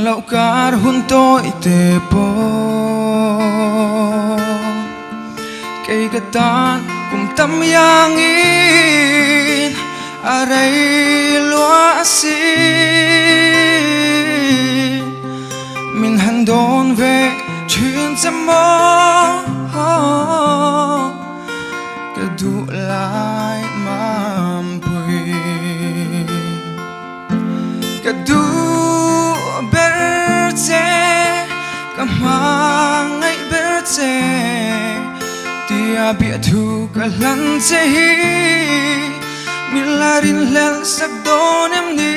lâu cả hun tôi tê po cây cái tan cùng tâm yang in ở đây loa xin mình hành đón về chuyện chăm mơ cái đủ lại mam bùi cái đủ berte cái mang ngay berte tia bia thu cái lăn chế milarin lel sắc đón em đi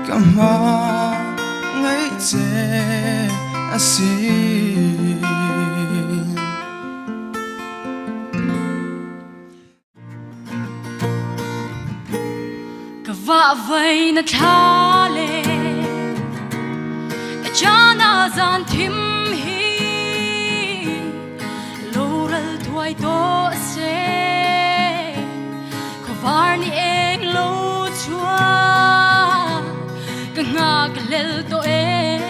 cái mang ngay chế asin cái vợ vây nó thả lệ cái cha na gian thím hi lâu rồi tuổi to sẽ có var ni em lâu chua cái ngã cái lel to em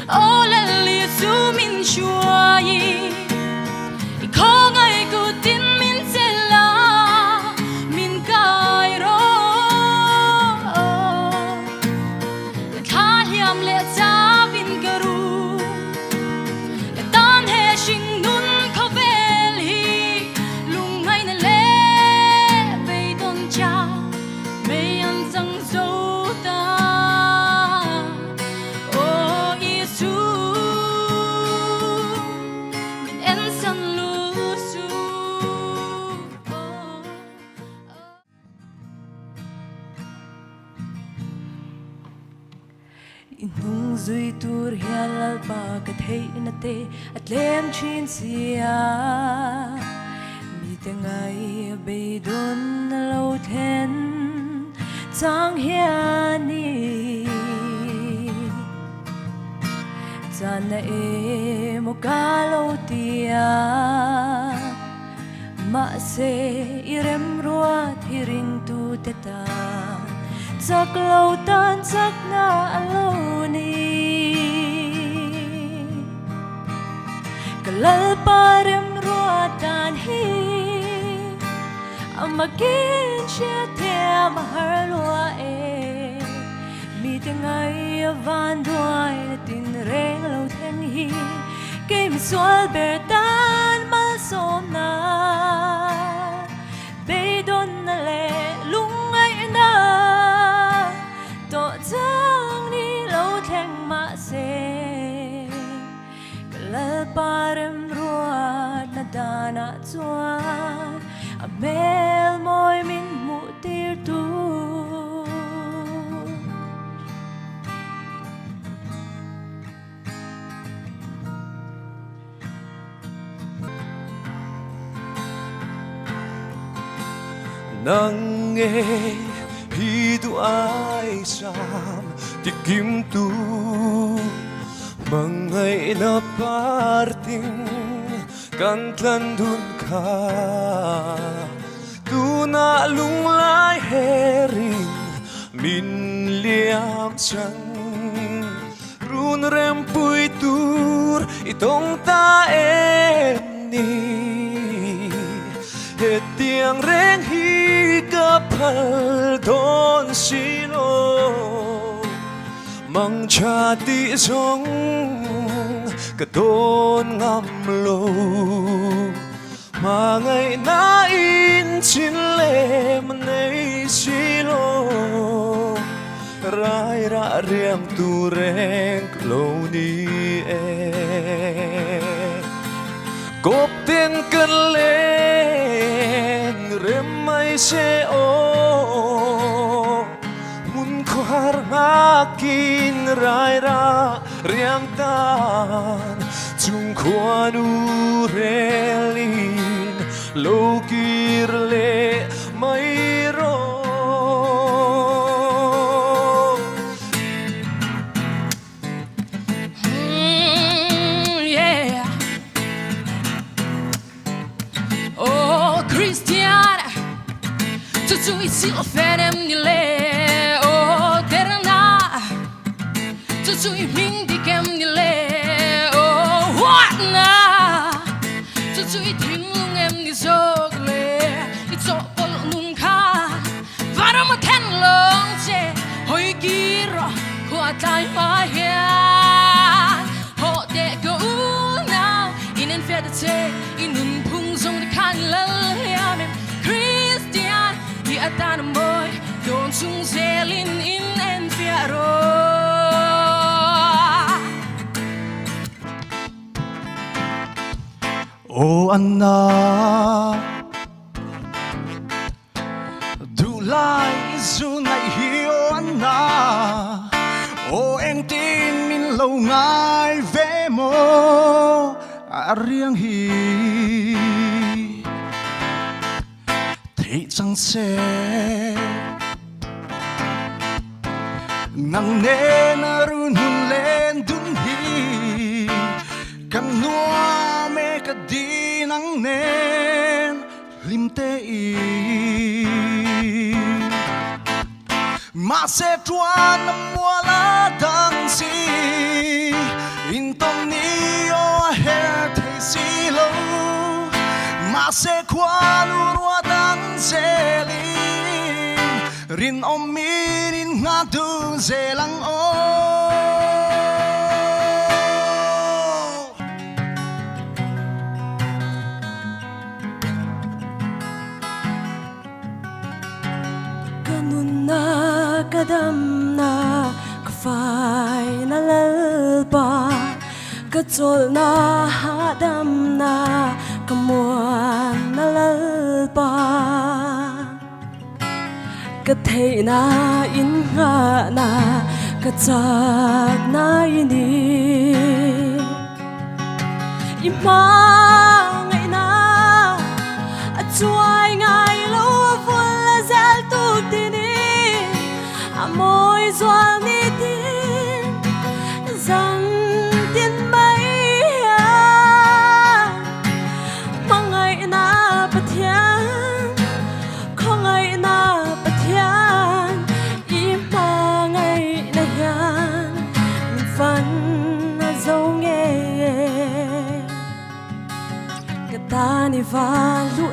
ô lel li su min chua yi không ai cứ tin min sẽ là min cài rồi thà hiểm lệ cha vin garu tan he sing nun khó vel hi lung ngay na lệ bay don cha bay ăn răng dâu ta ô Giêsu min en san lu su inung zui tur hial ba ka thei na te atlem chin sia mi te ngai be don lo then chang hiani chana e mo ka lo tia ma se irem ruat hiring tu te ta chắc lâu tan chắc na lâu ni kalal parem ruat tan hi amakin chia te mahar lua e mi te ngai van duai tin reng lo then hi ke mi sual ber tan mal som na be don na le lung ai na Tang ni lo theng ma se kalal parem ruat na dana chuan a mel moi min mu tir tu nang nghe hi tu ai sam ti kim tu mangai na parting kan tlan dun ka tu na lung lai herin min liam chan run rem pui tur itong ta em ni hết tiếng reng hi kapal don silo mang cha ti song ka don ngam lo mà ngày na in chin le nei silo rai ra riam tu reng lo ni e cốp tên cân lên rem mai se o mun khar makin rai ra riam tan chung khoan u relin lo kir le mai ro chui sil phe em ni le oh tera na chui ming di kem ni le oh what na chui thing lung em ni zok le i cho pol nun kha vara ma ten long che hoi ki ro kwa tai ma ya ho de go now in en fe de che in un pung song de kan la ya me Christian i atan boy don sung zelin in en fiaro O anak, dulay isu na hiyo anak. O eng tin min lâu ngai ve mo riêng hi thấy chẳng sẽ nặng nề na run hun lên dun hi cam nua me ka di nang nen lim te i ma se tuan mua la dang si in tom ni o he te si lo ma se kwan ua dang se li rin om mi rin nga du ze lang o kadam na kafai na lalpa kachol na hadam na kamuan na lalpa kathei na in nga na kachak na ini ima ngai na achuai ngai lo vul la zal tuk tini môi doa mi tin rằng tin mấy mong ngày na bất thian không ngày na bất thian im mà ngày na hian phần dâu nghe cái ta ni va lu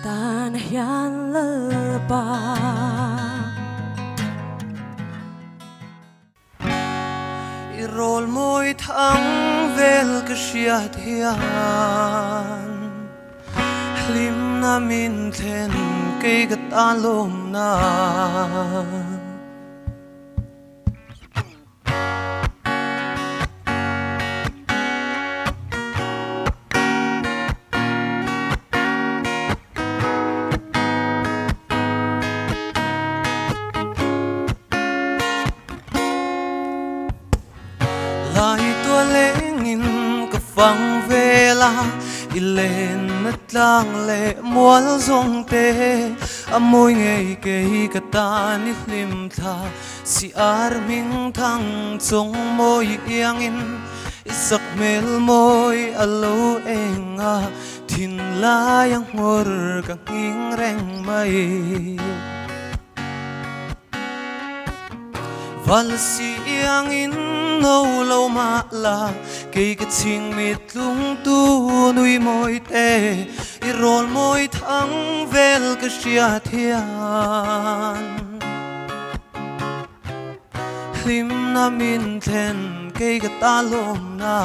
tan hian lalpa i rol moi thang vel ka shiat hian lim na min then ke ka ta lom na lại tua lengin ka phang vela ilen na tlang le mual zong te amoi ngei ke ka ta ni hlim tha si ar ming thang chong moi iangin isak mel moi alo enga thin la yang ngor ka nging reng mai val si iangin nâu lâu mà la cây cái chinh mít lung tu nuôi môi tê i rol môi thang vel cái xia thian lim na min then cây cái ta lom na